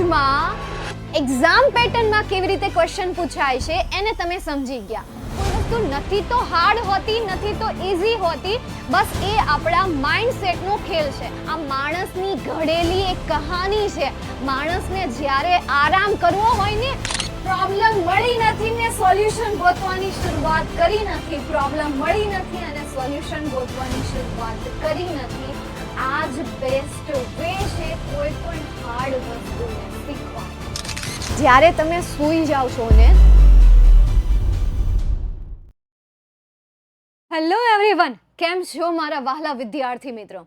બેચમાં exam પેટર્નમાં કેવી રીતે ક્વેશ્ચન પૂછાય છે એને તમે સમજી ગયા. કોઈ વસ્તુ નથી તો હાર્ડ હોતી, નથી તો ઈઝી હોતી, બસ એ આપણા માઇન્ડસેટનો ખેલ છે. આ માણસની ઘડેલી એક કહાની છે. માણસને જ્યારે આરામ કરવો હોય ને, પ્રોબ્લેમ મળી નથી ને સોલ્યુશન ગોતવાની શરૂઆત કરી નથી, પ્રોબ્લેમ મળી નથી અને સોલ્યુશન ગોતવાની શરૂઆત કરી નથી. આ જ બેસ્ટ વે છે કોઈ પણ હાર્ડ વસ્તુને શીખવા. જ્યારે તમે સૂઈ જાઓ છો ને, હેલો એવરીવન, કેમ છો મારા વહાલા વિદ્યાર્થી મિત્રો?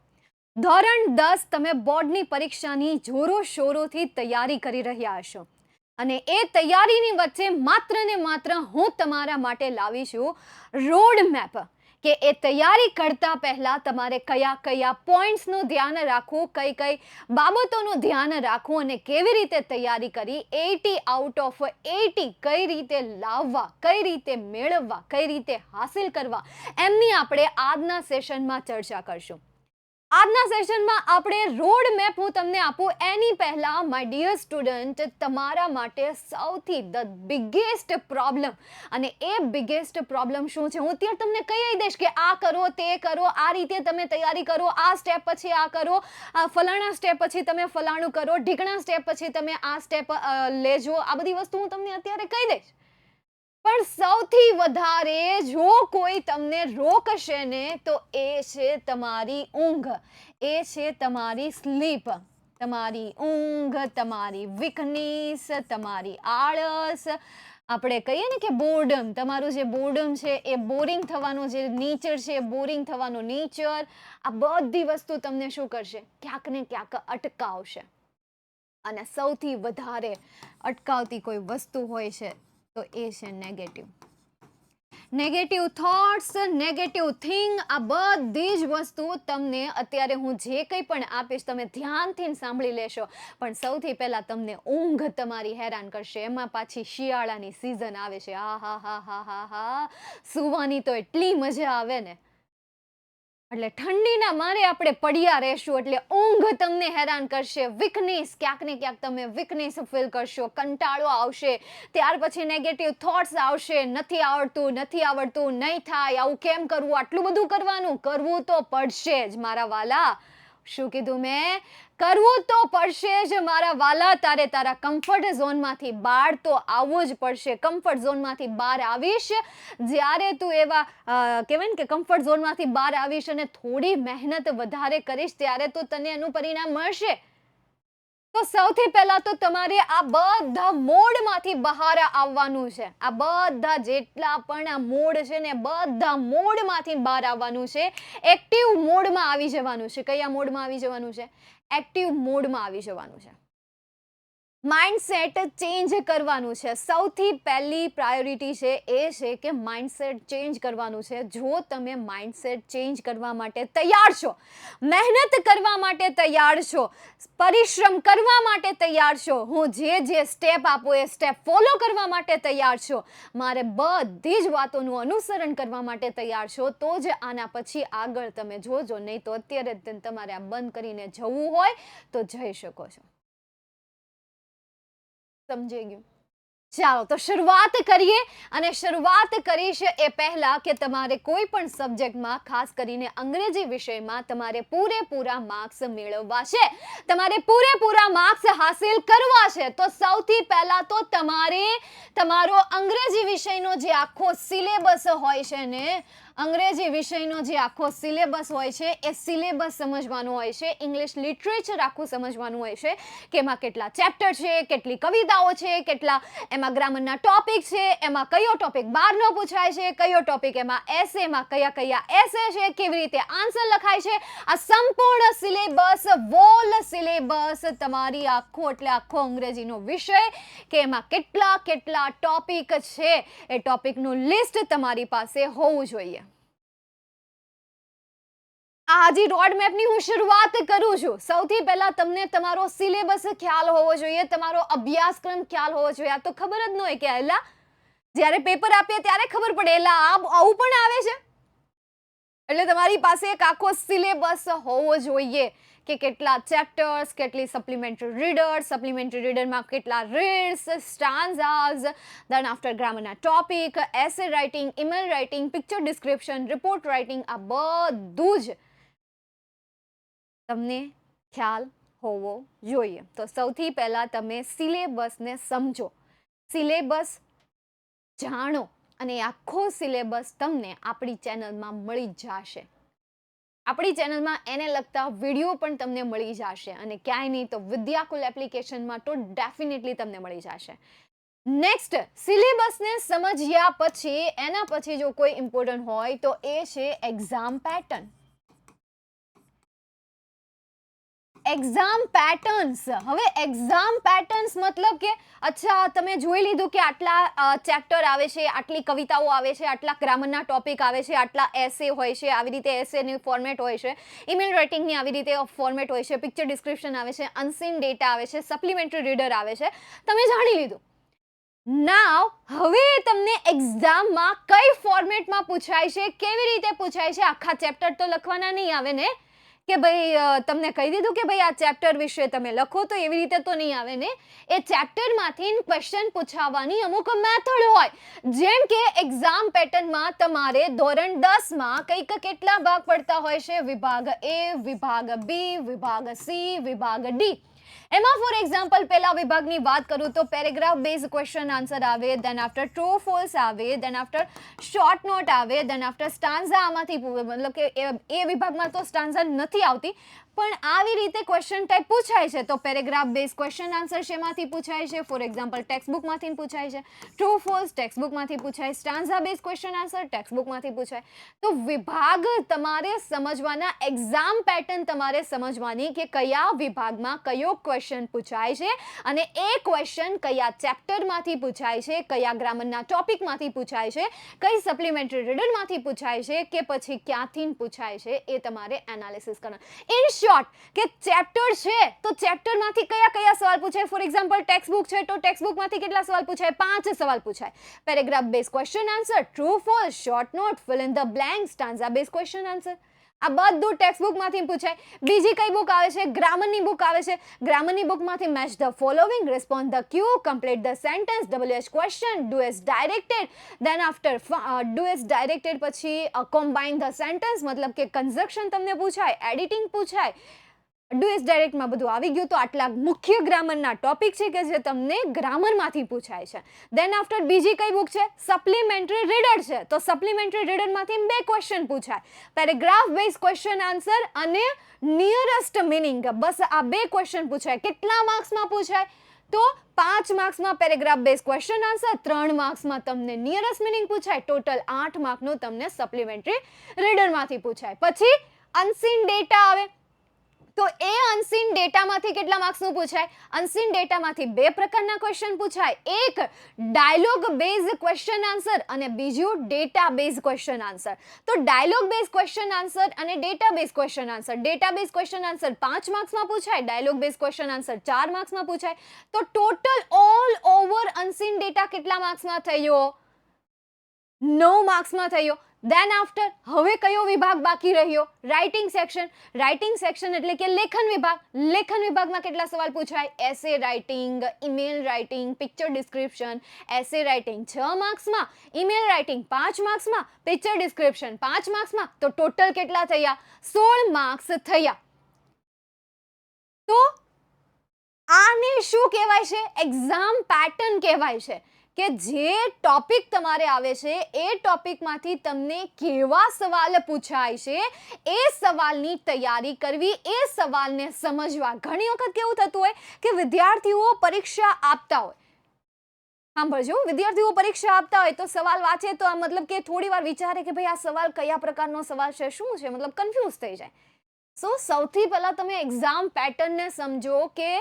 ધોરણ 10 તમે બોર્ડની પરીક્ષાની જોરો શોરોથી તૈયારી કરી રહ્યા હશો અને એ તૈયારીની વચ્ચે માત્ર ને માત્ર હું તમારા માટે લાવી છું રોડ મેપ, કે એ તૈયારી કરતા પહેલા તમારે કયા કયા પોઈન્ટ્સનું ધ્યાન રાખવું, કઈ કઈ બાબતોનું ધ્યાન રાખવું અને કેવી રીતે તૈયારી કરી 80 આઉટ ઓફ 80 કઈ રીતે લાવવા, કઈ રીતે મેળવવા, કઈ રીતે હાસિલ કરવા, એમની આપણે આજના સેશનમાં ચર્ચા કરશું. આજના સેશનમાં આપણે રોડ મેપ હું તમને આપું એની પહેલા માય ડિયર સ્ટુડન્ટ, તમારા માટે સૌથી ધ બિગેસ્ટ પ્રોબ્લેમ, અને એ બિગેસ્ટ પ્રોબ્લેમ શું છે હું અત્યારે તમને કહી દઈશ કે આ કરો, તે કરો, આ રીતે તમે તૈયારી કરો, આ સ્ટેપ પછી આ કરો, આ ફલાણા સ્ટેપ પછી તમે ફલાણું કરો, ઢીકણા સ્ટેપ પછી તમે આ સ્ટેપ લેજો. આ બધી વસ્તુ હું તમને અત્યારે કહી દઈશ. પણ સૌથી વધારે જો કોઈ તમને રોકશે ને તો એ છે તમારી ઊંઘ, એ છે તમારી સ્લીપ, તમારી ઊંઘ, તમારી વીકનેસ, તમારી આળસ, આપણે કહીએ ને કે બોર્ડમ, તમારું જે બોર્ડમ છે એ બોરિંગ થવાનો જે નેચર છે, બોરિંગ થવાનો નેચર, આ બધી વસ્તુ તમને શું કરશે? ક્યાંક ને ક્યાંક અટકાવશે. અને સૌથી વધારે અટકાવતી કોઈ વસ્તુ હોય છે તો એ છે નેગેટિવ થોટ્સ, નેગેટિવ થિંગ. આ બધી જ વસ્તુ તમને અત્યારે હું જે કંઈ પણ આપીશ તમે ધ્યાનથી સાંભળી લેશો. પણ સૌથી પહેલા તમને ઊંઘ તમારી હેરાન કરશે. એમાં પાછી શિયાળાની સિઝન આવે છે. હા હા હા હા હા હા, સૂવાની તો એટલી મજા આવે ને. એટલે ઠંડીના મારે આપણે પડ્યા રહેશું એટલે ઊંઘ તમને હેરાન કરશે. વીકનેસ, ક્યાંક ને ક્યાંક તમે વીકનેસ ફીલ કરશો, કંટાળો આવશે. ત્યાર પછી નેગેટિવ થોટ્સ આવશે, નથી આવડતું, નહીં થાય, આવું કેમ કરવું, આટલું બધું કરવું તો પડશે જ મારા વાલા. શું કીધું મેં? કરવું તો પડશે જ મારા વાલા. તારે તારા કમ્ફર્ટ ઝોનમાંથી બહાર તો આવવું જ પડશે. કમ્ફર્ટ ઝોનમાંથી બહાર આવીશ જ્યારે તું એવા કહેવાય ને કે કમ્ફર્ટ ઝોનમાંથી બહાર આવીશ અને થોડી મહેનત વધારે કરીશ ત્યારે તો તને એનું પરિણામ મળશે. તો સૌથી પહેલા તો તમારે આ બધા મોડમાંથી બહાર આવવાનું છે. આ બધા જેટલા પણ આ મોડ છે ને બધા મોડમાંથી બહાર આવવાનું છે. એક્ટિવ મોડમાં આવી જવાનું છે. કયા મોડમાં આવી જવાનું છે? એક્ટિવ મોડમાં આવી જવાનું છે. માઇન્ડસેટ ચેન્જ કરવાનું છે. સૌથી પહેલી પ્રાયોરિટી છે એ છે કે માઇન્ડસેટ ચેન્જ કરવાનું છે. જો તમે માઇન્ડસેટ ચેન્જ કરવા માટે તૈયાર છો, મહેનત કરવા માટે તૈયાર છો, પરિશ્રમ કરવા માટે તૈયાર છો, હું જે સ્ટેપ આપું એ સ્ટેપ ફોલો કરવા માટે તૈયાર છો, મારે બધી જ વાતોનું અનુસરણ કરવા માટે તૈયાર છો, તો જ આના પછી આગળ તમે જોજો. નહીં તો અત્યારે જ તમારે આ બંધ કરીને જવું હોય તો જઈ શકો છો. સમજાઈ ગયું? ચાલો તો શરૂઆત કરીએ. અને શરૂઆત કરીશ એ પહેલા કે તમારે કોઈ પણ સબ્જેક્ટમાં, ખાસ કરીને અંગ્રેજી વિષયમાં તમારે પૂરેપૂરા માર્ક્સ મેળવવા છે, તમારે પૂરેપૂરા માર્ક્સ હાસિલ કરવા છે, તો સૌથી પહેલા તો તમારે તમારો અંગ્રેજી વિષયનો જે આખો સિલેબસ હોય છે ને, અંગ્રેજી વિષયનો જે આખો સિલેબસ હોય છે એ સિલેબસ સમજવાનો હોય છે. ઇંગ્લિશ લિટરેચર આખું સમજવાનું હોય છે કે એમાં કેટલા ચેપ્ટર છે, કેટલી કવિતાઓ છે, કેટલા એમાં ગ્રામરના ટોપિક છે, એમાં કયો ટોપિક બહારનો પૂછાય છે, કયો ટોપિક એમાં એસેમાં કયા એસે છે, કેવી રીતે આન્સર લખાય છે. આ સંપૂર્ણ સિલેબસ, વોલ સિલેબસ તમારી આખો એટલે આખો અંગ્રેજીનો વિષય કે એમાં કેટલા ટોપિક છે એ ટોપિકનું લિસ્ટ તમારી પાસે હોવું જોઈએ. આજે રોડ મેપની હું શરૂઆત કરું છું. સૌથી પહેલા તમને તમારો સિલેબસ ખ્યાલ હોવો જોઈએ, તમારો અભ્યાસક્રમ ખ્યાલ હોવો જોઈએ. આ તો ખબર જ ન હોય કે એલા જ્યારે પેપર આપીએ ત્યારે ખબર પડે એલા આવું પણ આવે છે. એટલે તમારી પાસે એક આખો સિલેબસ હોવો જોઈએ કે કેટલા ચેપ્ટર્સ, કેટલી સપ્લિમેન્ટરી રીડરમાં કેટલા રીડ્સ, સ્ટાન્ઝાઝ, દેન આફ્ટર ગ્રામરના topic, essay writing, email writing, picture description, report writing, આ બધું જ તમને ખ્યાલ હોવો જોઈએ. તો સૌથી પહેલાં તમે સિલેબસને સમજો, સિલેબસ જાણો, અને આખો સિલેબસ તમને આપણી ચેનલમાં મળી જશે. આપણી ચેનલમાં એને લગતા વિડીયો પણ તમને મળી જશે, અને ક્યાંય નહીં તો વિદ્યાકુલ એપ્લિકેશનમાં તો ડેફિનેટલી તમને મળી જશે. નેક્સ્ટ, સિલેબસને સમજ્યા પછી એના પછી જો કોઈ ઇમ્પોર્ટન્ટ હોય તો એ છે એક્ઝામ પેટર્ન. Exam patterns. હવે એક્ઝામ પેટર્ન્સ મતલબ કે અચ્છા તમે જોઈ લીધું કે આટલા ચેપ્ટર આવે છે, આટલી કવિતાઓ આવે છે, આટલા ગ્રામરના ટોપિક આવે છે, આટલા એસે હોય છે, આવી રીતે એસેની ફોર્મેટ હોય છે, ઈમેલ રાઇટિંગની આવી રીતે ફોર્મેટ હોય છે, પિક્ચર ડિસ્ક્રિપ્શન આવે છે, અનસીન ડેટા આવે છે, સપ્લિમેન્ટરી રીડર આવે છે, તમે જાણી લીધું. નાવ હવે તમને એક્ઝામમાં કઈ ફોર્મેટમાં પૂછાય છે, કેવી રીતે પૂછાય છે, આખા ચેપ્ટર તો લખવાના નહીં આવે ને, કે ભાઈ તમને કહી દીધું કે ભાઈ આ ચેપ્ટર વિશે તમે લખો, તો એવી રીતે તો નહીં આવે ને. એ ચેપ્ટરમાંથી ક્વેશ્ચન પૂછાવવાની અમુક મેથડ હોય. જેમ કે એક્ઝામ પેટર્નમાં તમારે ધોરણ 10માં કંઈક કેટલા ભાગ પડતા હોય છે, વિભાગ એ, વિભાગ બી, વિભાગ સી, વિભાગ ડી. એમાં ફોર એક્ઝામ્પલ પહેલા વિભાગની વાત કરું તો પેરેગ્રાફ બેઝ ક્વેશ્ચન આન્સર આવે, દેન આફ્ટર ટ્રુ ફોલ્સ આવે, દેન આફ્ટર શોર્ટ નોટ આવે, દેન આફ્ટર સ્ટાન્ઝા. આમાંથી મતલબ કે એ વિભાગમાં તો સ્ટાન્ઝા નથી આવતી, પણ આવી રીતે ક્વેશ્ચન ટાઈપ પૂછાય છે. તો પેરેગ્રાફ બેઝ ક્વેશ્ચન આન્સર શેમાંથી પૂછાય છે? ફોર એક્ઝામ્પલ ટેક્સ્ટબુકમાંથી પૂછાય છે. ટ્રુ ફોલ્સ ટેક્સ્ટબુકમાંથી પૂછાય, સ્ટાન્ઝા બેઝ ક્વેશ્ચન આન્સર ટેક્સ્ટબુકમાંથી પૂછાય. તો વિભાગ તમારે સમજવાના, એક્ઝામ પેટર્ન તમારે સમજવાની કે કયા વિભાગમાં કયો ક્વેશ્ચન પૂછાય છે, અને એ ક્વેશ્ચન કયા ચેપ્ટરમાંથી પૂછાય છે, કયા ગ્રામરના ટોપિકમાંથી પૂછાય છે, કઈ સપ્લિમેન્ટરી રીડરમાંથી પૂછાય છે, કે પછી ક્યાંથી પૂછાય છે, એ તમારે એનાલિસિસ કરવાનું. ઇન શોર્ટ, કે ચેપ્ટર છે તો ચેપ્ટરમાંથી કયા કયા સવાલ પૂછાય. ફોર એક્ઝામ્પલ ટેક્સ્ટબુક છે તો ટેક્સ્ટબુકમાંથી કેટલા સવાલ પૂછાય? 5 સવાલ પૂછાય. Paragraph base question answer, true false, short note, fill in the blank, stanza base question answer. આ બધું ટેક્સ્ટબુકમાંથી પૂછાય. બીજી કઈ બુક આવે છે? ગ્રામરની બુક આવે છે. ગ્રામરની બુકમાંથી match the following, respond the cue, complete the sentence, WH question, do as directed, then after do as directed પછી કોમ્બાઇન ધ સેન્ટેન્સ, મતલબ કે કન્જક્શન તમને પૂછાય, એડિટિંગ પૂછાય. ડુ એસ ડાયરેક્ટમાં બધું આવી ગયું. તો આટલા મુખ્ય ગ્રામરના ટોપિક છે કે જે તમને ગ્રામરમાંથી પૂછાય છે. દેન આફ્ટર બીજી કઈ બુક છે? સપ્લિમેન્ટરી રીડર છે. તો સપ્લિમેન્ટરી રીડરમાંથી 2 ક્વેશ્ચન પૂછાય, પેરેગ્રાફ બેઝ ક્વેશ્ચન આન્સર અને નિયરેસ્ટ મિનિંગ. બસ આ 2 ક્વેશ્ચન પૂછાય. કેટલા માર્ક્સમાં પૂછાય? તો 5 માર્ક્સમાં પેરેગ્રાફ બેઝ ક્વેશ્ચન આન્સર, 3 માર્ક્સમાં તમને નિયરેસ્ટ મિનિંગ પૂછાય, ટોટલ 8 માર્કનું તમને સપ્લિમેન્ટરી રીડરમાંથી પૂછાય. પછી અનસીન ડેટા આવે. તો એ અનસીન ડેટામાંથી કેટલા માર્ક્સનું પૂછાય? અનસીન ડેટામાંથી 2 પ્રકારના ક્વેશ્ચન પૂછાય. એક ડાયલોગ બેઝ ક્વેશ્ચન આન્સર અને બીજું ડેટા બેઝ ક્વેશ્ચન આન્સર. તો ડાયલોગ બેઝ ક્વેશ્ચન આન્સર અને data base question answer. Data base question answer 5 માર્ક્સમાં પૂછાય, ડાયલોગ બેઝ ક્વેશ્ચન આન્સર 4 માર્ક્સમાં પૂછાય. તો total all over unseen data કેટલા માર્ક્સમાં થયો? 9 માર્ક્સમાં થયો. દેન આફ્ટર હવે કયો વિભાગ બાકી રહ્યો? Writing section. રાઇટિંગ સેક્શન એટલે કે લેખન વિભાગ. લેખન વિભાગમાં કેટલા સવાલ પૂછાય? Essay writing, email writing, picture description. Essay writing 6 માર્ક્સમાં, ઈમેલ રાઇટિંગ 5 માર્ક્સમાં, પિક્ચર ડિસ્ક્રિપ્શન 5 માર્ક્સમાં. તો ટોટલ કેટલા થયા? 16 માર્ક્સ થયા. તો આને શું કહેવાય છે? એક્ઝામ પેટર્ન કહેવાય છે. કે જે ટોપિક તમારે આવે છે એ ટોપિકમાંથી તમને કેવા સવાલ પૂછાય છે, એ સવાલની તૈયારી કરવી, એ સવાલને સમજવા. ઘણી વખત કેવું થતું હોય કે વિદ્યાર્થીઓ પરીક્ષા આપતા હોય, સાંભળજો, વિદ્યાર્થીઓ પરીક્ષા આપતા હોય તો સવાલ વાંચે તો આ મતલબ કે થોડી વાર વિચારે કે ભાઈ આ સવાલ કયા પ્રકારનો સવાલ છે, શું છે, મતલબ કન્ફ્યુઝ થઈ જાય. સો સૌથી પહેલા તમે એક્ઝામ પેટર્નને સમજો કે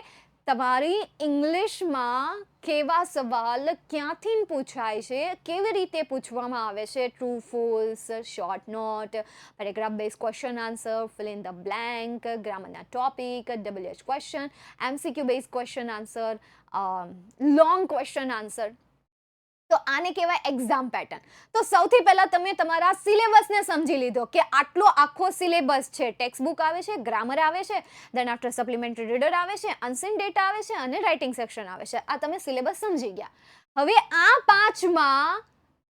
તમારી ઇંગ્લિશમાં કેવા સવાલ ક્યાંથી પૂછાય છે, કેવી રીતે પૂછવામાં આવે છે. True false, short note, paragraph base question answer, fill in the blank, ગ્રામરના topic, WH question, MCQ base question answer, long question answer. તો આને કહેવાય એક્ઝામ પેટર્ન. તો સૌથી પહેલા તમે તમારા સિલેબસને સમજી લીધો કે આટલો આખો સિલેબસ છે. ટેક્સ્ટ બુક આવે છે, ગ્રામર આવે છે, દેન આફ્ટર સપ્લિમેન્ટરી રીડર આવે છે, અનસીન ડેટા આવે છે અને રાઇટિંગ સેક્શન આવે છે. આ તમે સિલેબસ સમજી ગયા. હવે આ 5માં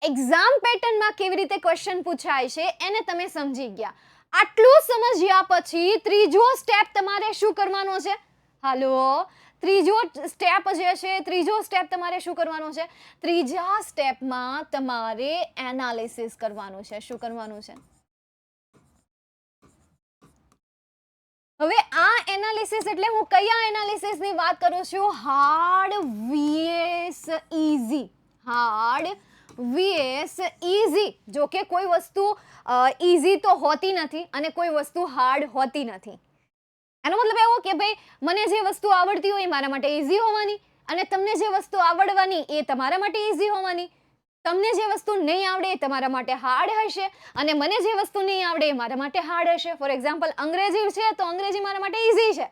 એક્ઝામ પેટર્નમાં કેવી રીતે ક્વેશ્ચન પૂછાય છે એને તમે સમજી ગયા. આટલું સમજ્યા પછી ત્રીજો સ્ટેપ તમારે શું કરવાનો છે? હાલો, ત્રીજો સ્ટેપ તમારે શું કરવાનો છે? ત્રીજા સ્ટેપમાં તમારે એનાલિસિસ કરવાનું છે. શું કરવાનું છે? હવે આ એનાલિસિસ એટલે હું કયા એનાલિસિસની વાત કરું છું? Hard vs easy. Hard vs easy. જો કે કોઈ વસ્તુ ઈઝી તો હોતી નથી અને કોઈ વસ્તુ હાર્ડ હોતી નથી. એનો મતલબ એવો કે ભાઈ મને જે વસ્તુ આવડતી હોય એ મારા માટે ઈઝી હોવાની અને તમને જે વસ્તુ આવડવાની એ તમારા માટે ઈઝી હોવાની. તમને જે વસ્તુ નહીં આવડે એ તમારા માટે હાર્ડ હશે અને મને જે વસ્તુ નહીં આવડે એ મારા માટે હાર્ડ હશે. ફોર એક્ઝામ્પલ અંગ્રેજી છે તો અંગ્રેજી મારા માટે ઈઝી છે,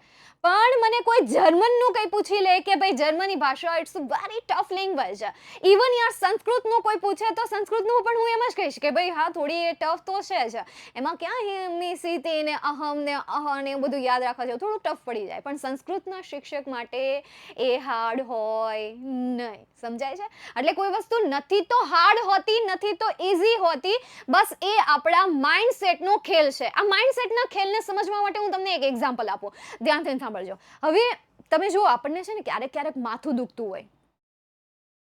પણ મને કોઈ જર્મનનું કંઈ પૂછી લે કે ભાઈ જર્મની ભાષા it's very tough language. Even યાર સંસ્કૃતનું કોઈ પૂછે તો સંસ્કૃતનું પણ હું એમ જ કહીશ કે ભાઈ હા થોડી ટફ તો છે જ. એમાં ક્યાં હિમની સીતી ને અહમ ને અહ ને એવું બધું યાદ રાખવા જેવું થોડું ટફ પડી જાય, પણ સંસ્કૃતના શિક્ષક માટે એ હાર્ડ હોય નહીં. સમજાય છે? એટલે કોઈ વસ્તુ નથી તો હાર્ડ હોતી, નથી તો ઈઝી હોતી, બસ એ આપણા માઇન્ડસેટનો ખેલ છે. આ માઇન્ડસેટના ખેલને સમજવા માટે હું તમને એક એક્ઝામ્પલ આપું, ધ્યાનથી સાંભળજો. હવે તમે જુઓ, આપણને છે ને ક્યારેક ક્યારેક માથું દુખતું હોય,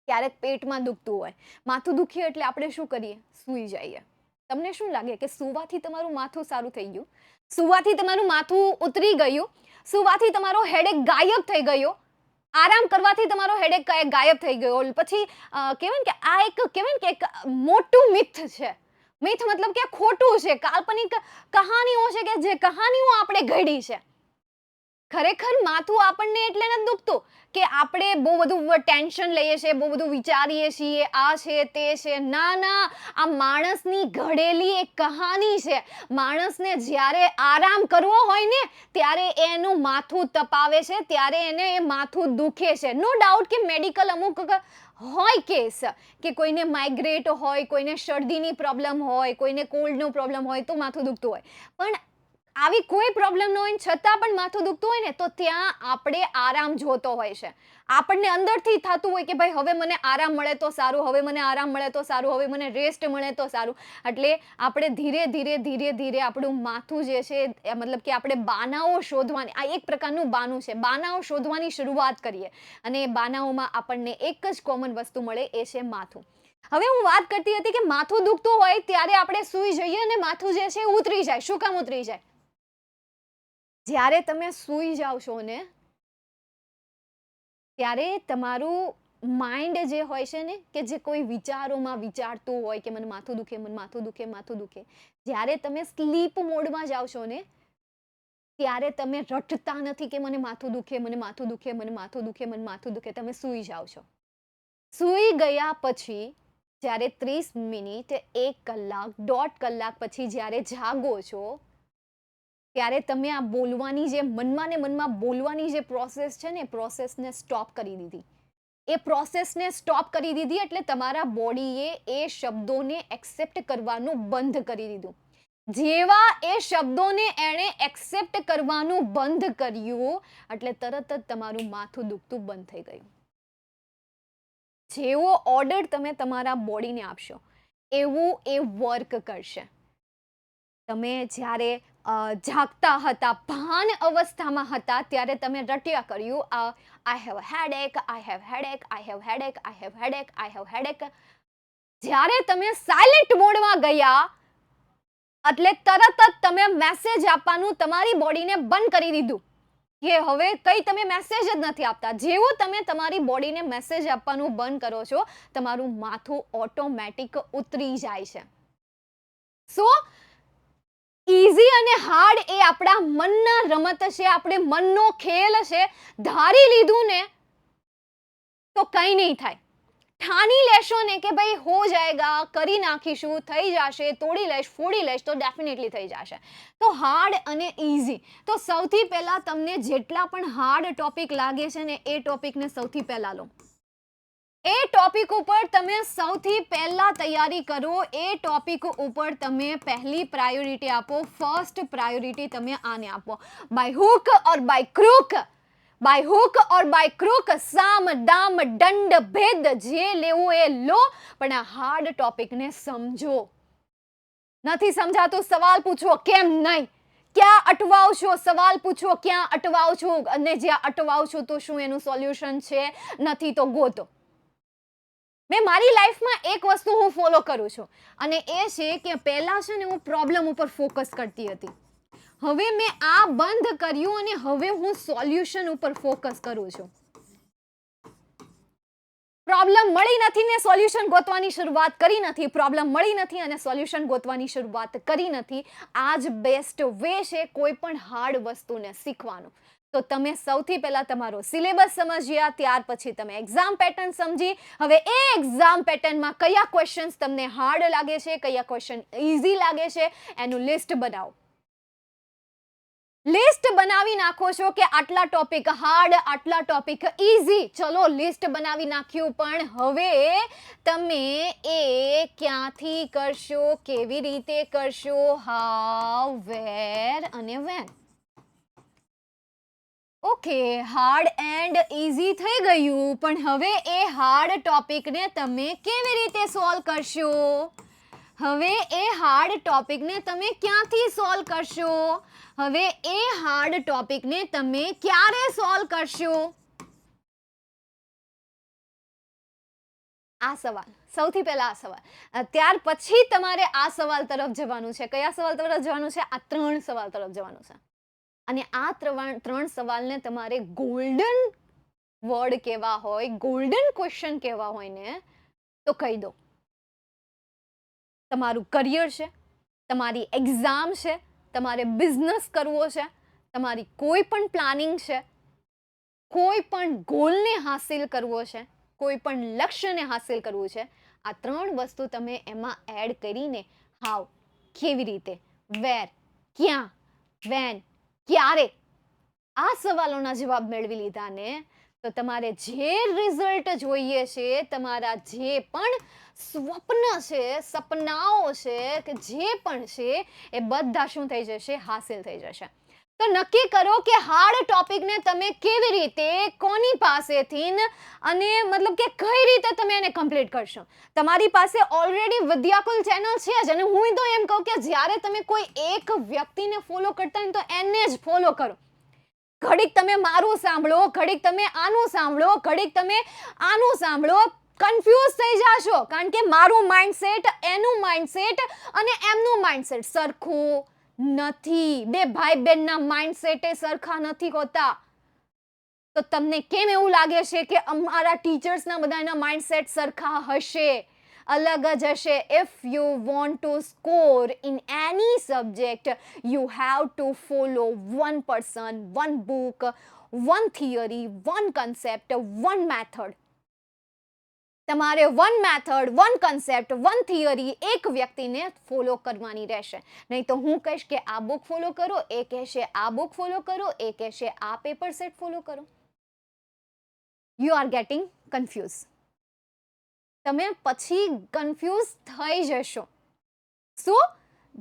ક્યારેક પેટમાં દુખતું હોય. માથું દુખીએ એટલે આપણે શું કરીએ? સૂઈ જઈએ. તમને શું લાગે કે સૂવાથી તમારું માથું સારું થઈ ગયું? સૂવાથી તમારું માથું ઉતરી ગયું? સૂવાથી તમારો હેડેક ગાયબ થઈ ગયો? આરામ કરવાથી તમારો હેડેક ગાયબ થઈ ગયો? પછી કહેવાય કે આ એક કહેવાય કે એક મોટું મિથ છે. મિથ મતલબ કે ખોટું છે, કાલ્પનિક કહાનીઓ છે કે જે કહાનીઓ આપણે ઘડી છે. ખરેખર માથું આપણને એટલે નથી દુખતું કે આપણે બહુ બધું ટેન્શન લઈએ છીએ, બહુ બધું વિચારીએ છીએ, આ છે તે છે. ના ના, આ માણસની ઘડેલી એક કહાની છે. માણસને જ્યારે આરામ કરવો હોય ને ત્યારે એનું માથું તપાવે છે, ત્યારે એને એ માથું દુખે છે. નો ડાઉટ કે મેડિકલ અમુક હોય કેસ કે કોઈને માઇગ્રેટ હોય, કોઈને શરદીની પ્રોબ્લેમ હોય, કોઈને કોલ્ડનો પ્રોબ્લેમ હોય તો માથું દુખતું હોય, પણ આવી કોઈ પ્રોબ્લેમ ન હોય છતાં પણ માથું દુખતું હોય ને તો ત્યાં આપણે આરામ જોતો હોય છે. આપણને અંદરથી થતું હોય કે ભાઈ હવે મને આરામ મળે તો સારું, હવે મને આરામ મળે તો સારું, હવે મને રેસ્ટ મળે તો સારું. એટલે આપણે ધીરે ધીરે આપણું માથું જે છે મતલબ કે આપણે બાનાઓ શોધવાની, આ એક પ્રકારનું બાનું છે, બાનાઓ શોધવાની શરૂઆત કરીએ અને એ બાનાઓમાં આપણને એક જ કોમન વસ્તુ મળે, એ છે માથું. હવે હું વાત કરતી હતી કે માથું દુખતું હોય ત્યારે આપણે સૂઈ જઈએ અને માથું જે છે ઉતરી જાય. શું કામ ઉતરી જાય? જ્યારે તમે સૂઈ જાઓ છો ને ત્યારે તમારું માઇન્ડ જે હોય છે ને કે જે કોઈ વિચારોમાં વિચારતું હોય કે મને માથું દુખે, મને માથું દુખે, માથું દુખે, જ્યારે તમે સ્લીપ મોડમાં જાઓ છો ને ત્યારે તમે રટતા નથી કે મને માથું દુખે, મને માથું દુખે, મને માથું દુખે, મને માથું દુખે. તમે સૂઈ જાઓ છો. સૂઈ ગયા પછી જ્યારે 30 મિનિટ, 1 કલાક, 1.5 કલાક પછી જ્યારે જાગો છો ત્યારે તમે આ બોલવાની જે મનમાં ને મનમાં બોલવાની જે પ્રોસેસ છે ને, પ્રોસેસને સ્ટોપ કરી દીધી. એ પ્રોસેસને સ્ટોપ કરી દીધી એટલે તમારા બોડીએ એ શબ્દોને એક્સેપ્ટ કરવાનું બંધ કરી દીધું. જેવા એ શબ્દોને એણે એક્સેપ્ટ કરવાનું બંધ કર્યું એટલે તરત જ તમારું માથું દુખતું બંધ થઈ ગયું. જેવો ઓર્ડર તમે તમારા બોડીને આપશો એવું એ વર્ક કરશે. તમે જ્યારે જાગતા હતા, ભાન અવસ્થામાં હતા ત્યારે તમે રટ્યા કર્યું I have headache, I have headache, I have headache, I have headache, I have headache. જ્યારે તમે સાયલેન્ટ મોડમાં ગયા એટલે તરત જ તમે મેસેજ આપવાનું તમારી બોડીને બંધ કરી દીધું કે હવે કંઈ તમે મેસેજ જ નથી આપતા. જેવું તમે તમારી બોડીને મેસેજ આપવાનું બંધ કરો છો તમારું માથું ઓટોમેટિક ઉતરી જાય છે. સો ઈઝી અને હાર્ડ એ આપણા મનના રમત છે, આપણે મનનો ખેલ છે. ધારી લીધું ને તો કંઈ નહીં થાય. ઠાની લેશો ને કે ભાઈ હો જાયગા, કરી નાખીશું, થઈ જશે, તોડી લઈશ, ફોડી લઈશ તો ડેફિનેટલી થઈ જશે. તો હાર્ડ અને ઈઝી. તો સૌથી પહેલા તમને જેટલા પણ હાર્ડ ટોપિક લાગે છે ને એ ટોપિકને સૌથી પહેલા લો. એ ટોપિક ઉપર તમે સૌથી પહેલા તૈયારી કરો, એ ટોપિક ઉપર તમે પહેલી પ્રાયોરિટી આપો, ફર્સ્ટ પ્રાયોરિટી તમે આને આપો. By hook or by crook, by hook or by crook, સામ દામ દંડ ભેદ જે લેવું એ લો, પણ આ હાર્ડ ટોપિકને સમજો. નથી સમજાતું સવાલ પૂછો, કેમ નહીં? ક્યાં અટવાવ છો? સવાલ પૂછો, ક્યાં અટવાવ છો? અને જ્યાં અટવાવ છો તો શું એનું સોલ્યુશન છે? નથી તો ગોતો. મેં મારી લાઈફમાં એક વસ્તુ હું ફોલો કરું છું, અને એ છે કે પહેલા છે ને હું પ્રોબ્લેમ ઉપર ફોકસ કરતી હતી. હવે મેં આ બંધ કર્યું અને હવે હું સોલ્યુશન ઉપર ફોકસ કરું છું. પ્રોબ્લેમ મળી નથી ને સોલ્યુશન ગોતવાની શરૂઆત કરી નથી, પ્રોબ્લેમ મળી નથી અને સોલ્યુશન ગોતવાની શરૂઆત કરી નથી. આ જ બેસ્ટ વે છે કોઈ પણ હાર્ડ વસ્તુને શીખવાનું. તો તમે સૌથી પહેલા તમારો સિલેબસ સમજ્યા, ત્યાર પછી તમે એક્ઝામ પેટર્ન સમજી, હવે એ એક્ઝામ પેટર્નમાં કયા ક્વેશ્ચન્સ તમને હાર્ડ લાગે છે, કયા ક્વેશ્ચન ઇઝી લાગે છે, એનું લિસ્ટ બનાવો. લિસ્ટ બનાવી નાખો છો કે આટલા ટોપિક હાર્ડ, આટલા ટોપિક ઇઝી. ચલો લિસ્ટ બનાવી નાખ્યું, પણ હવે તમે એ ક્યાંથી કરશો, કેવી રીતે કરશો, હાઉ, વેર અને when. Okay, hard and easy થઈ ગયું, પણ હવે એ હાર્ડ ટોપિકને તમે કેવી રીતે સોલ્વ કરશો? હવે એ હાર્ડ ટોપિકને તમે ક્યાંથી સોલ્વ કરશો? હવે એ હાર્ડ ટોપિકને તમે ક્યારે સોલ્વ કરશો? આ સવાલ, સૌથી પહેલા આ સવાલ. ત્યાર પછી તમારે આ સવાલ તરફ જવાનું છે. કયા સવાલ તરફ જવાનું છે? આ 3 સવાલ તરફ જવાનું છે. અને આ 3 સવાલને તમારે ગોલ્ડન વર્ડ કેવા હોય, ગોલ્ડન ક્વેશ્ચન કેવા હોય ને, તો કહી દો. તમારું કરિયર છે, તમારી એક્ઝામ છે, તમારે બિઝનેસ કરવો છે, તમારી કોઈ પણ પ્લાનિંગ છે, કોઈ પણ ગોલને હાસિલ કરવો છે, કોઈ પણ લક્ષ્યને હાસિલ કરવું છે, આ 3 વસ્તુ તમે એમાં એડ કરીને હાઉ, કેવી રીતે, વેર, ક્યાં, વેન, ક્યારે, આ સવાલોના જવાબ મેળવી લીધા ને, તો તમારે જે રિઝલ્ટ જોઈએ છે, તમારા જે પણ સ્વપ્ન છે, સપનાઓ છે, કે જે પણ છે, એ બધા શું થઈ જશે? હાસિલ થઈ જશે. તો નક્કી કરો કે હાર્ડ ટોપિકને તમે કેવી રીતે, કોની પાસેથી, અને મતલબ કે કઈ રીતે તમે એને કમ્પ્લીટ કરશો. તમારી પાસે ઓલરેડી વિદ્યાકુલ ચેનલ છે જ, અને હું તો એમ કહું કે જ્યારે તમે કોઈ એક વ્યક્તિને ફોલો કરતા હોય તો એને જ ફોલો કરો. ઘડીક તમે મારું સાંભળો, ઘડીક તમે આનું સાંભળો, ઘડીક તમે આનું સાંભળો, કન્ફ્યુઝ થઈ જાશો. કારણ કે મારું માઇન્ડસેટ, એનું માઇન્ડસેટ અને એમનું માઇન્ડસેટ સરખું નથી. બે ભાઈ બહેનના માઇન્ડસેટ એ સરખા નથી હોતા. તો તમને કેમ એવું લાગે છે કે અમારા ટીચર્સના બધાના માઇન્ડસેટ સરખા હશે? અલગ જ હશે. If you want to score in any subject, you have to follow one person, one book, one theory, one concept, one method. તમારે one method, one concept, one theory એક વ્યક્તિને ફોલો કરવાની રહેશે. નહીં તો હું કહીશ કે આ બુક ફોલો કરો, એ કહેશે આ બુક ફોલો કરો, એ કહેશે આ પેપર સેટ ફોલો કરો. You are getting confuse. તમે પછી કન્ફ્યુઝ થઈ જશો. So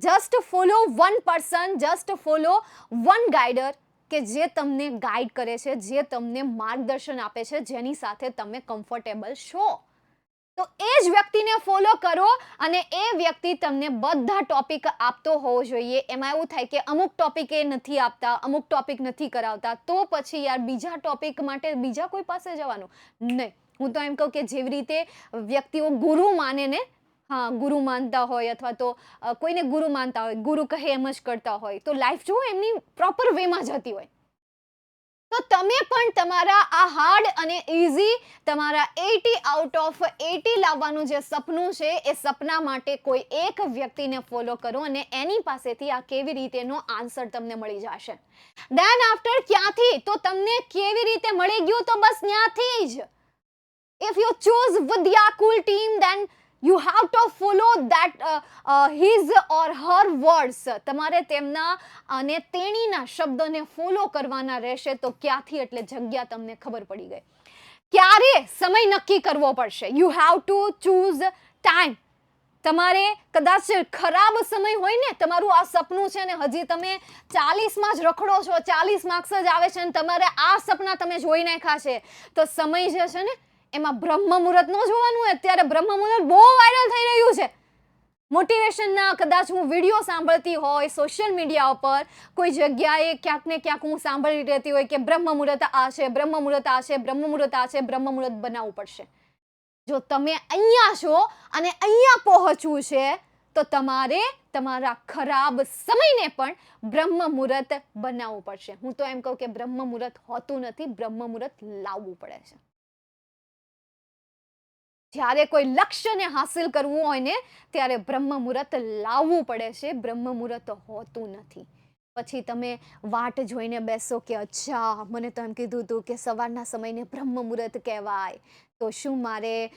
just follow one person, just follow one guider, કે જે તમને ગાઈડ કરે છે, જે તમને માર્ગદર્શન આપે છે, જેની સાથે તમે કમ્ફર્ટેબલ છો. તો એ જ વ્યક્તિને ફોલો કરો, અને એ વ્યક્તિ તમને બધા ટોપિક આપતો હોવો જોઈએ. એમાં એવું થાય કે અમુક ટોપિક એ નથી આપતા, અમુક ટોપિક નથી કરાવતા, તો પછી યાર બીજા ટોપિક માટે બીજા કોઈ પાસે જવાનું નહીં. હું તો એમ કહું કે જેવી રીતે વ્યક્તિઓ ગુરુ માને ને, હા, ગુરુ માનતા હોય, અથવા તો કોઈને ગુરુ માનતા હોય, ગુરુ કહે એમ જ કરતા હોય, તો લાઈફ જો એમની પ્રોપર વેમાં જતી હોય. તો તમે પણ તમારા આ હાર્ડ અને ઇઝી, તમારા 80 આઉટ ઓફ 80 લાવવાનું જે સપનું છે, એ સપના માટે કોઈ એક વ્યક્તિને ફોલો કરો, અને એની પાસેથી આ કેવી રીતેનો આન્સર તમને મળી જશે. દેન આફ્ટર ક્યાંથી? તો તમને કેવી રીતે મળી ગયું? તો બસ ત્યાંથી જ. If you choose Vidyakul team, then you have to follow that his or her words. તમારે તેમના અને તેણીના શબ્દોને ફોલો કરવાના રહેશે. તો ક્યાંથી એટલે જગ્યા તમને ખબર પડી ગઈ. ક્યારે સમય નક્કી કરવો પડશે. You have to choose time. તમારે કદાચ ખરાબ સમય હોય ને, તમારું આ સપનું છે ને હજી તમે 40માં જ રખડો છો, 40 માર્ક્સ જ આવે છે અને તમારે આ સપના તમે જોઈ નાખ્યા છે, તો સમય જે છે ને એમાં બ્રહ્મ મુહૂર્ત ન જોવાનું હોય. અત્યારે બ્રહ્મ મુહૂર્ત બહુ વાયરલ થઈ રહ્યું છે. મોટિવેશનના કદાચ હું વિડીયો સાંભળતી હોય સોશિયલ મીડિયા ઉપર, કોઈ જગ્યાએ ક્યાંક ને ક્યાંક હું સાંભળી રહેતી હોય કે બ્રહ્મ મુહૂર્ત આ છે, બ્રહ્મ મુહૂર્ત આ છે, બ્રહ્મ મુહૂર્ત આ છે, બ્રહ્મ મુહૂર્ત બનાવવું પડશે. જો તમે અહીંયા છો અને અહીંયા પહોંચવું છે તો તમારે તમારા ખરાબ સમયને પણ બ્રહ્મ મુહૂર્ત બનાવવું પડશે. હું તો એમ કહું કે બ્રહ્મ મુહૂર્ત હોતું નથી, બ્રહ્મ મુહૂર્ત લાવવું પડે છે. જ્યારે કોઈ લક્ષ્યને હાસિલ કરવું હોય ને ત્યારે બ્રહ્મ મુહૂર્ત લાવવું પડે છે, બ્રહ્મ મુહૂર્ત હોતું નથી. પછી તમે વાટ જોઈને બેસો કે અચ્છા મને તો એમ કીધું હતું કે સવારના સમયને બ્રહ્મ મુહૂર્ત કહેવાય, તો શું મારે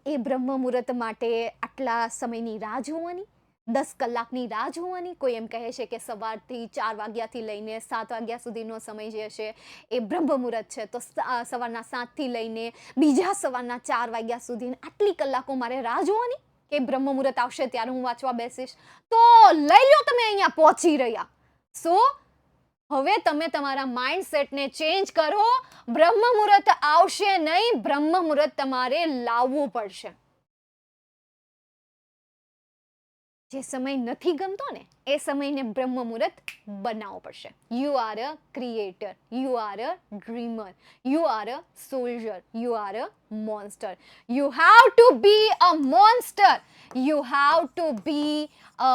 એ બ્રહ્મ મુહૂર્ત માટે આટલા સમયની રાહ જોવાની, 10 કલાકની રાહ જોવાની? કોઈ એમ કહે છે કે સવારથી 4 વાગ્યાથી લઈને 7 વાગ્યા સુધીનો સમય જે છે એ બ્રહ્મ મુહૂર્ત છે, તો સવારના 7થી લઈને બીજા સવારના 4 વાગ્યા સુધી આટલી કલાકો મારે રાહ જોવાની કે બ્રહ્મ મુહૂર્ત આવશે ત્યારે હું વાંચવા બેસીશ? તો લઈ લો, તમે અહીંયા પહોંચી રહ્યા. સો હવે તમે તમારા માઇન્ડસેટને ચેન્જ કરો. બ્રહ્મ મુહૂર્ત આવશે નહીં, બ્રહ્મ મુહૂર્ત તમારે લાવવું પડશે. જે સમય નથી ગમતો ને એ સમયને બ્રહ્મ મુહૂર્ત બનાવવો પડશે. You are a creator, you are a dreamer, you are a soldier, you are a monster. You have to be a monster, you have to be a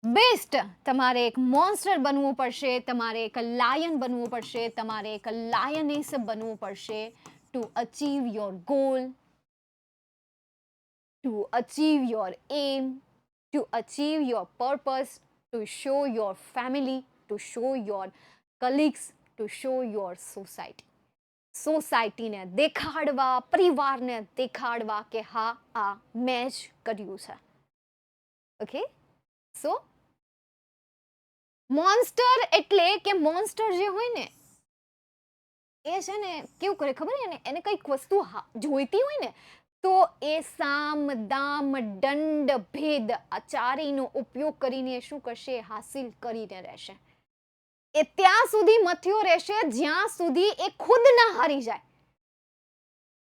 best. તમારે એક મોન્સ્ટર બનવું પડશે, તમારે એક લાયન બનવું પડશે, તમારે એક લાયનેસ બનવું પડશે to achieve your goal, to achieve your aim, to achieve your purpose, to show your family, to show your colleagues, to show your society. સોસાયટીને દેખાડવા, પરિવારને દેખાડવા કે હા આ મેં જ કર્યું છે. ઓકે, સો મોન્સ્ટર એટલે કે મોન્સ્ટર જે હોય ને એ છે ને કેવું કરે ખબર ને, એને કંઈક વસ્તુ જોઈતી હોય ને તો એ સામ દામ દંડ ભેદ આ ચારેયનો ઉપયોગ કરીને શું કરશે? હાસિલ કરીને રહેશે. એ ત્યાં સુધી મથ્યો રહેશે જ્યાં સુધી એ ખુદ ના હારી જાય,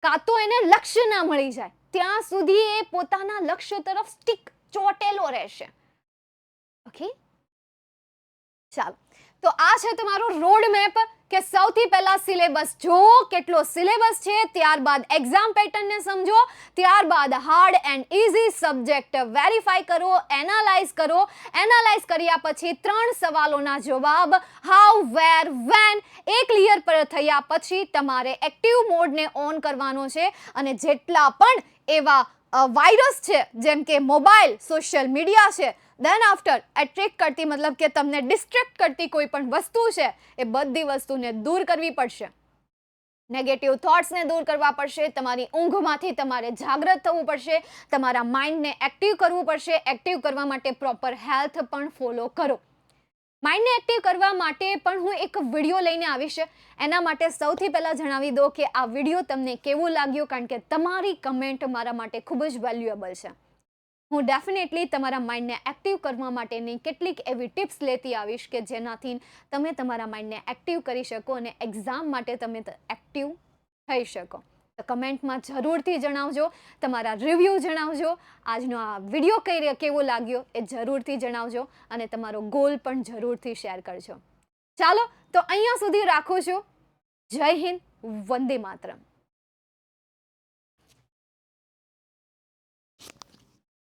કાં તો એને લક્ષ્ય ના મળી જાય, ત્યાં સુધી એ પોતાના લક્ષ્ય તરફ સ્ટીક ચોટેલો રહેશે. ઓકે, ચાલો, તો આ છે તમારો રોડ મેપ કે સૌથી પહેલા સિલેબસ જો કેટલો સિલેબસ છે, ત્યારબાદ એક્ઝામ પેટર્નને સમજો, ત્યારબાદ hard and easy subject verify કરો, એનાલાઇઝ કરો. એનાલાઇઝ કર્યા પછી 3 સવાલોના જવાબ હાઉ, વેર, વેન એ ક્લિયર થયા પછી તમારે એક્ટિવ મોડને ઓન કરવાનો છે અને જેટલા પણ એવા વાયરસ છે જેમ કે મોબાઈલ, સોશિયલ મીડિયા છે, દેન આફ્ટર એટ્રેક્ટ કરતી મતલબ કે તમને ડિસ્ટ્રેક્ટ કરતી કોઈ પણ વસ્તુ છે એ બધી વસ્તુને દૂર કરવી પડશે. નેગેટિવ થોટ્સને દૂર કરવા પડશે. તમારી ઊંઘમાંથી તમારે જાગૃત થવું પડશે. તમારા માઇન્ડને એક્ટિવ કરવું પડશે. એક્ટિવ કરવા માટે પ્રોપર હેલ્થ પણ ફોલો કરો. માઇન્ડને એક્ટિવ કરવા માટે પણ હું એક વિડીયો લઈને આવીશ. એના માટે સૌથી પહેલાં જણાવી દો કે આ વિડીયો તમને કેવું લાગ્યું, કારણ કે તમારી કમેન્ટ મારા માટે ખૂબ જ વેલ્યુએબલ છે. હું ડેફિનેટલી તમારા માઇન્ડને એક્ટિવ કરવા માટેની કેટલીક એવી ટિપ્સ લેતી આવીશ કે જેનાથી તમે તમારા માઇન્ડને એક્ટિવ કરી શકો અને એક્ઝામ માટે તમે એક્ટિવ થઈ શકો. તો કમેન્ટમાં જરૂરથી જણાવજો, તમારા રિવ્યૂ જણાવજો, આજનો આ વિડીયો કેવો લાગ્યો એ જરૂરથી જણાવજો અને તમારો ગોલ પણ જરૂરથી શેર કરજો. ચાલો, તો અહીંયા સુધી રાખું છું. જય હિન્દ, વંદે માતરમ.